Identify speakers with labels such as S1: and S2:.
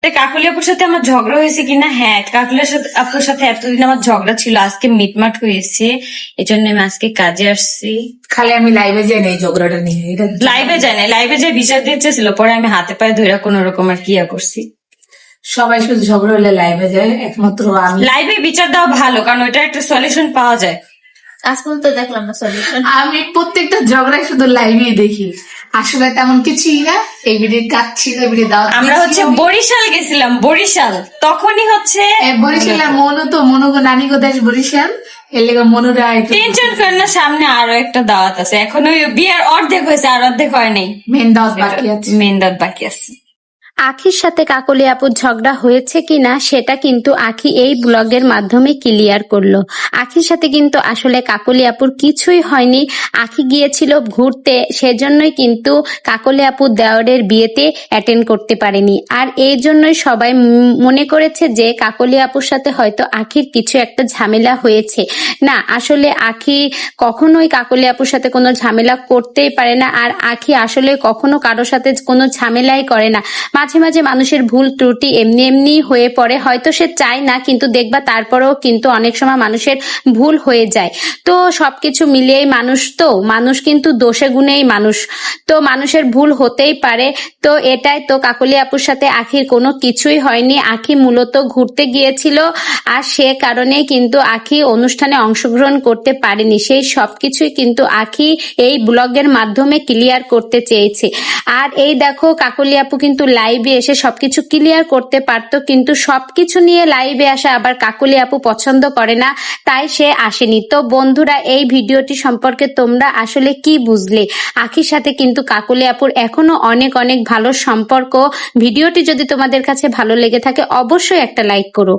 S1: কাকুলি আপুর সাথে আমার ঝগড়া হয়েছে কিনা? হ্যাঁ, কাকুলি আপুর সাথে এতদিন আমার ঝগড়া ছিল, আজকে মিটমাট হয়েছে। এই জন্য আমি আজকে কাজে আসছি।
S2: খালি আমি লাইভে যাই না এই ঝগড়াটা নিয়ে, এটা
S1: লাইভে যাই না, লাইভে যে বিচার দিতে ছিল, পরে আমি হাতে পায়ে ধরে কোন রকম আর কি করছি।
S2: সবাই শুধু ঝগড়া হলে লাইভে যায়, একমাত্র আমি
S1: লাইভে বিচার দেওয়া ভালো, কারণ ওইটা একটা সলিউশন পাওয়া যায়।
S3: আজ পর্যন্ত দেখলাম না সলিউশন।
S2: আমি প্রত্যেকটা ঝগড়ায় শুধু লাইভে দেখি, আসলে তেমন কিছুই না। এই ভিডিও কাজ ছিল, ভিডিও দাও।
S1: আমরা হচ্ছে বরিশাল গেছিলাম, বরিশাল তখনই হচ্ছে
S2: বরিশাল মনু নানিগো দেশ বরিশাল, এর লেগে মনুরা
S1: টেনশন করেন না, সামনে আরো একটা দাওয়াত আছে। এখন ওই বিয়ের অর্ধেক হয়েছে, আর অর্ধেক হয় নাই,
S2: মেন দাওয়াত বাকি আছে।
S1: মেন দাওয়াত বাকি আছে।
S4: আখির সাথে কাকলি আপুর ঝগড়া হয়েছে কিনা সেটা কিন্তু আখি এই ব্লগের মাধ্যমে ক্লিয়ার করলো। আখির সাথে কিন্তু আসলে কাকলি আপুর কিছুই হয়নি। আখি গিয়েছিল ঘুরতে, সেজন্যই কিন্তু কাকলি আপুর দেওরের বিয়েতে অ্যাটেন্ড করতে পারেনি। আর এই জন্যই সবাই মনে করেছে যে কাকলি আপুর সাথে হয়তো আখির কিছু একটা ঝামেলা হয়েছে। না, আসলে আখি কখনোই কাকলি আপুর সাথে কোনো ঝামেলা করতেই পারে না। আর আখি আসলে কখনো কারোর সাথে কোনো ঝামেলাই করে না। মাঝে মাঝে মানুষের ভুল ত্রুটি এমনি এমনি হয়ে পড়ে, হয়তো সে চায় না, কিন্তু দেখবা তারপরেও কিন্তু অনেক সময় মানুষের ভুল হয়ে যায়। তো সবকিছু মিলিয়েই মানুষ কিন্তু দোষে গুণেই মানুষ, তো মানুষের ভুল হতেই পারে। তো এটাই তো, কাকলি আপুর সাথে আখির কোনো কিছুই হয়নি। আখি মূলত ঘুরতে গিয়েছিল, আর সে কারণেই কিন্তু আখি অনুষ্ঠানে অংশগ্রহণ করতে পারেনি। সেই সবকিছুই কিন্তু আখি এই ব্লগের মাধ্যমে ক্লিয়ার করতে চেয়েছে। আর এই দেখো, কাকলি আপু কিন্তু লাইভে এসে সবকিছু ক্লিয়ার করতে পারতো, কিন্তু সবকিছু নিয়ে লাইভে আসা আবার কাকলি আপু পছন্দ করে না, তাই সে আসেনি। তো বন্ধুরা, এই ভিডিওটি সম্পর্কে তোমরা আসলে কি বুঝলে? আখির সাথে কিন্তু কাকলি আপুর এখনো অনেক অনেক ভালো সম্পর্ক। ভিডিওটি যদি তোমাদের কাছে ভালো লেগে থাকে অবশ্যই একটা লাইক করো।